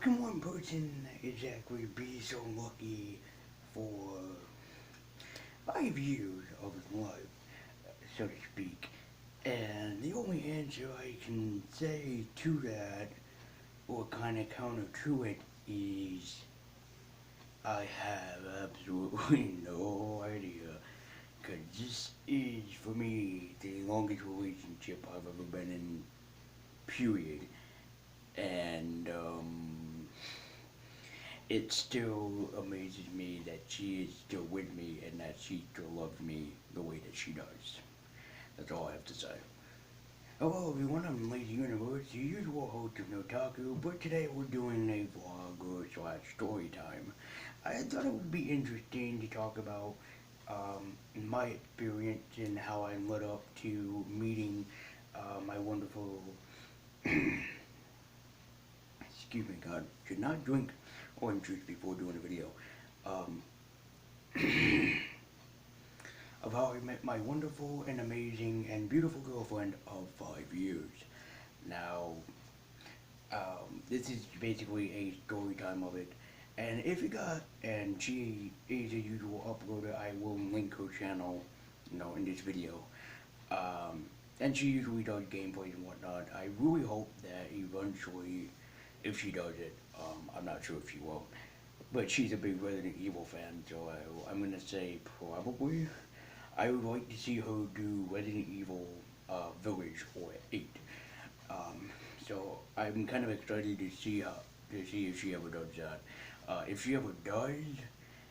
can one person exactly be so lucky for 5 years of his life, so to speak? And the only answer I can say to that, or kind of counter to it, is I have absolutely no idea. Because this is, for me, the longest relationship I've ever been in, period. And it still amazes me that she is still with me and that she still loves me the way that she does. That's all I have to say. Hello everyone, I'm Lazy Universe, the usual host of Notaku, but today we're doing a vlog or slash story time. I thought it would be interesting to talk about my experience and how I led up to meeting my wonderful, excuse me God, should not drink orange juice before doing a video, um, of how I met my wonderful and amazing and beautiful girlfriend of 5 years. Now, this is basically a story time of it. And if you got, and she is a usual uploader, I will link her channel, in this video. And she usually does gameplays and whatnot. I really hope that eventually, if she does it, I'm not sure if she will, but she's a big Resident Evil fan, so I'm gonna say probably. I would like to see her do Resident Evil Village or 8. Um, so I'm kind of excited to see if she ever does that. If she ever does,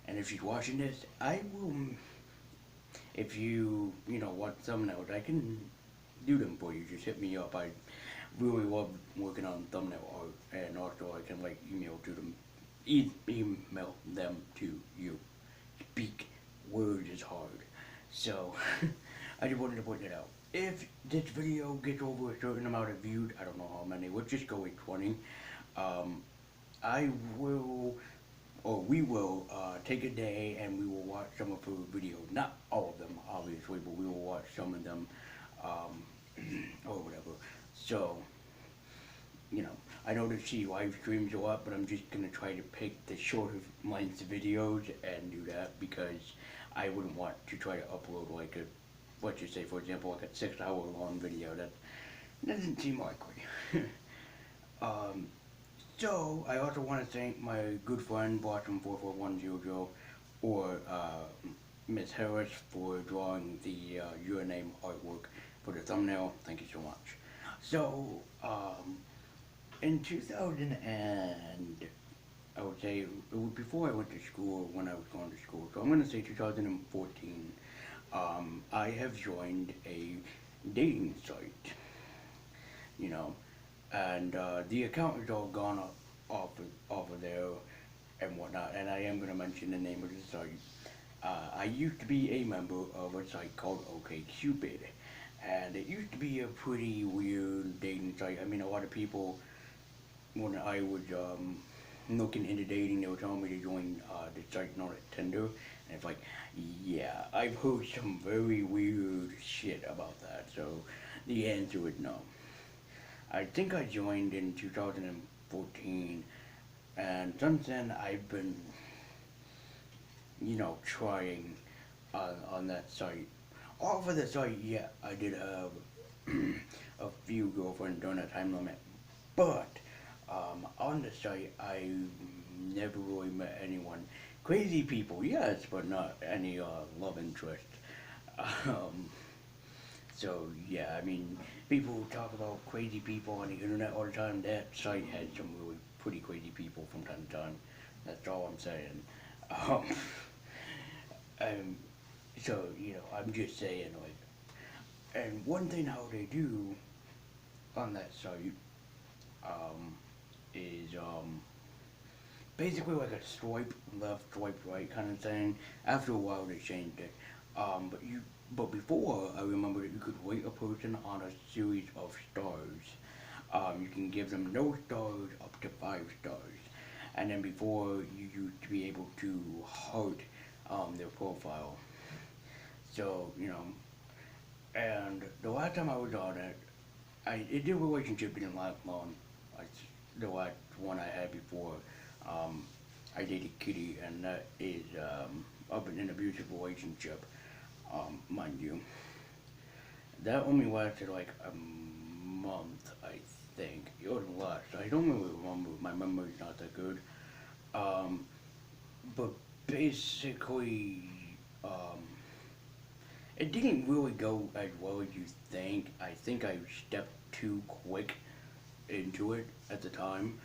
and if she's watching this, I will. If you want thumbnails, I can do them for you. Just hit me up. I really love working on thumbnail art, and also I can email to them, email them to you. Speak words is hard. So, I just wanted to point that out. If this video gets over a certain amount of views, I don't know how many, let's just go with 20, I will, or we will, take a day and we will watch some of her videos. Not all of them, obviously, but we will watch some of them, or whatever. So, I know that she live streams a lot, but I'm just gonna try to pick the shorter length videos and do that because I wouldn't want to try to upload let's just say, for example, like a 6 hour long video. That doesn't seem likely. um, so, I also want to thank my good friend, Blossom44100, or Miss Harris, for drawing the your name artwork for the thumbnail. Thank you so much. So, in 2000 and I would say it was before I went to school, when I was going to school. So I'm going to say 2014. I have joined a dating site, you know, and the account is all gone up off of there and whatnot. And I am going to mention the name of the site. I used to be a member of a site called OkCupid, and it used to be a pretty weird dating site. I mean, a lot of people, when I was looking into dating, they were telling me to join the site known as Tinder, and it's like, yeah, I've heard some very weird shit about that, so the answer is no. I think I joined in 2014, and since then I've been, trying on that site. Off of the site, yeah, I did have a few girlfriends during that time limit, but on the site, I never really met anyone. Crazy people, yes, but not any love interest. Um, so yeah, I mean, people talk about crazy people on the internet all the time. That site had some really pretty crazy people from time to time. That's all I'm saying. Um, um, so I'm just saying, and one thing how they do on that site, um, is basically like a swipe left, swipe right kind of thing. After a while, they changed it. But before, I remember that you could rate a person on a series of stars. You can give them no stars up to 5 stars, and then before you used to be able to heart their profile. So and the last time I was on it, the relationship didn't last long. the last one I had before, um, I dated Kitty, and that is of an abusive relationship, mind you. That only lasted like a month, I think. It wasn't less. I don't really remember. My memory's not that good. Um, but basically, um, it didn't really go as well as you think. I think I stepped too quick into it at the time.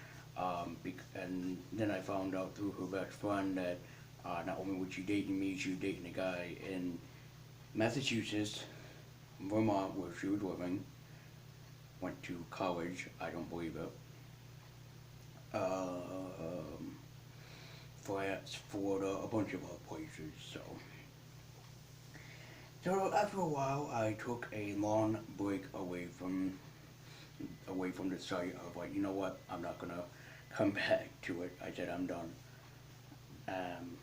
And then I found out through her best friend that not only was she dating me, she was dating a guy in Massachusetts, Vermont, where she was living. Went to college, I don't believe it. Um, France, Florida, a bunch of other places. So after a while, I took a long break away from the site. I was like, you know what? I'm not gonna come back to it. I said I'm done. Um,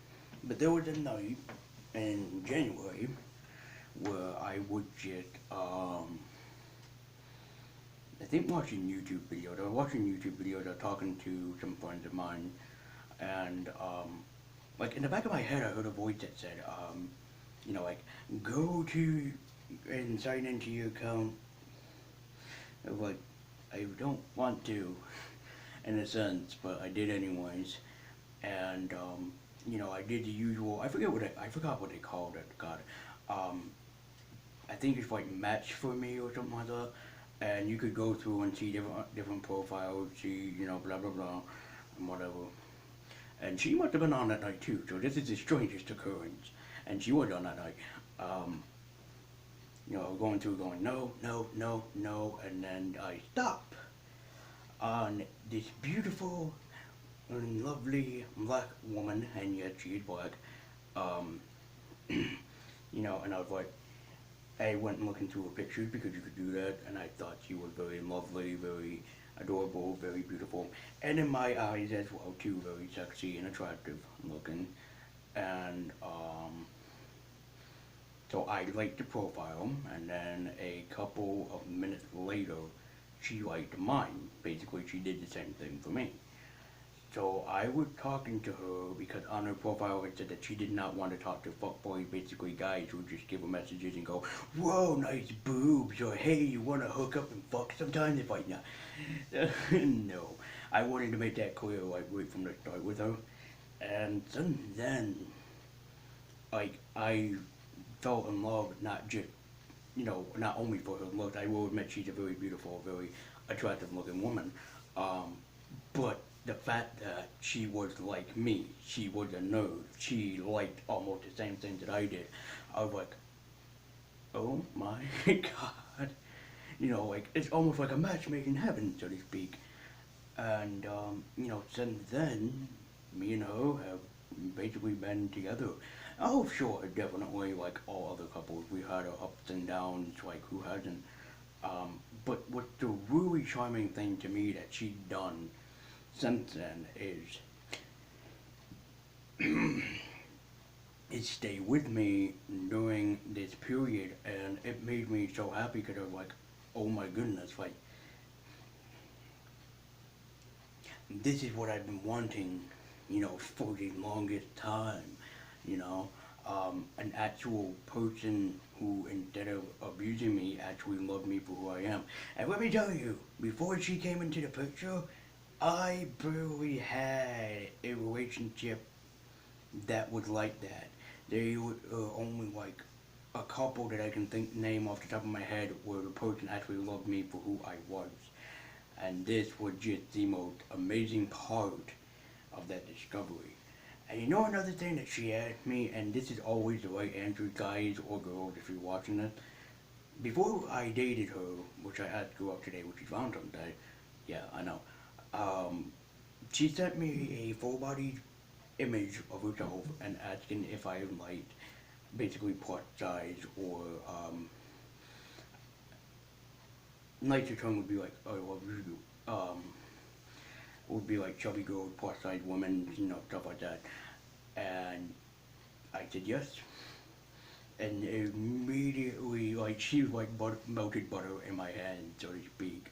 but there was a night in January where I would just, I think watching YouTube videos. I was watching YouTube videos. I was talking to some friends of mine, and like in the back of my head, I heard a voice that said, like go to and sign into your account. I was like, I don't want to, in a sense, but I did anyways. And I did the usual. I forgot what they called it. God, um, I think it's like Match for Me or something like that. And you could go through and see different profiles, see blah blah blah, and whatever. And she must have been on that night too. So this is the strangest occurrence. And she was on that night. Um, going through, going no, no, no, no, and then I stop on this beautiful and lovely black woman, and yet she is black. Um, and I was like, I went and looking through her pictures because you could do that, and I thought she was very lovely, very adorable, very beautiful, and in my eyes as well too, very sexy and attractive looking. And so I liked the profile, and then a couple of minutes later, she liked mine. Basically, she did the same thing for me. So I was talking to her because on her profile it said that she did not want to talk to fuckboys, basically guys who would just give her messages and go, whoa, nice boobs, or hey, you want to hook up and fuck sometimes? If I not. No, I wanted to make that clear like right from the start with her. And then, like, I fell in love not just, not only for her looks. I will admit she's a very beautiful, very attractive looking woman. Um, but the fact that she was like me, she was a nerd, she liked almost the same things that I did. I was like, oh my god. Like, it's almost like a match made in heaven, so to speak. And, since then, me and her have basically been together. Oh, sure, definitely, like all other couples, we had our ups and downs, like who hasn't? But what's the really charming thing to me that she's done since then is stay with me during this period, and it made me so happy because I was like, oh my goodness, like this is what I've been wanting, for the longest time, you know, an actual person who, instead of abusing me, actually loved me for who I am. And let me tell you, before she came into the picture, I barely had a relationship that was like that. They were only like a couple that I can name off the top of my head where the person actually loved me for who I was. And this was just the most amazing part of that discovery. And another thing that she asked me, and this is always the right answer, guys or girls, if you're watching this. Before I dated her, which I asked her up today, which is Valentine Day, yeah, I know. Um, she sent me a full body image of herself and asking if I liked basically plus size or nicer term would be like, would be like chubby girls, plus size women, stuff like that. And I said yes. And immediately, like, she was like melted butter in my hand, so to speak.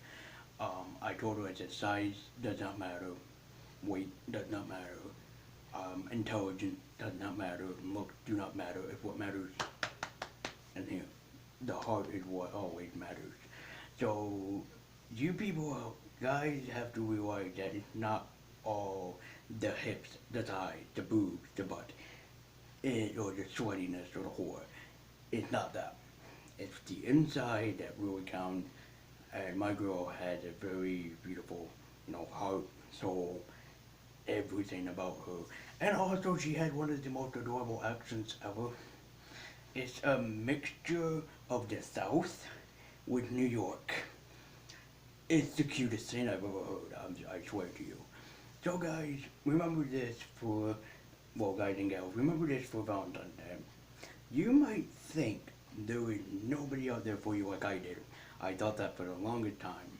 I told her, I said, size does not matter, weight does not matter, intelligence does not matter, looks do not matter. If what matters in here, the heart is what always matters. So you people, guys, have to realize that it's not all the hips, the thighs, the boobs, the butt, or the sweatiness or the whore. It's not that. It's the inside that really counts. And my girl has a very beautiful, heart, soul, everything about her. And also, she had one of the most adorable accents ever. It's a mixture of the South with New York. It's the cutest thing I've ever heard, I swear to you. So, guys, remember this for, well, guys and gals, remember this for Valentine's Day. You might think there is nobody out there for you like I did. I thought that for the longest time.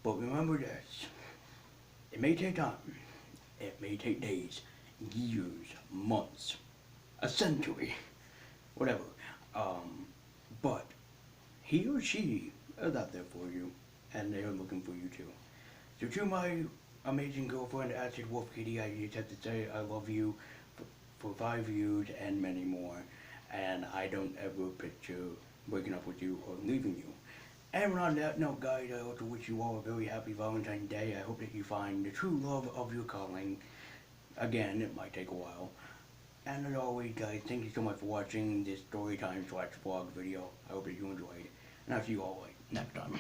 But remember this. It may take time. It may take days, years, months, a century, whatever. But he or she is out there for you, and they are looking for you too. So to my amazing girlfriend, Acid Wolf Kitty, I just have to say I love you for 5 years and many more. And I don't ever picture breaking up with you or leaving you. And on that note, guys, I also wish you all a very happy Valentine's Day. I hope that you find the true love of your calling. Again, it might take a while. And as always, guys, thank you so much for watching this storytime / vlog video. I hope that you enjoyed. And I'll see you all next time.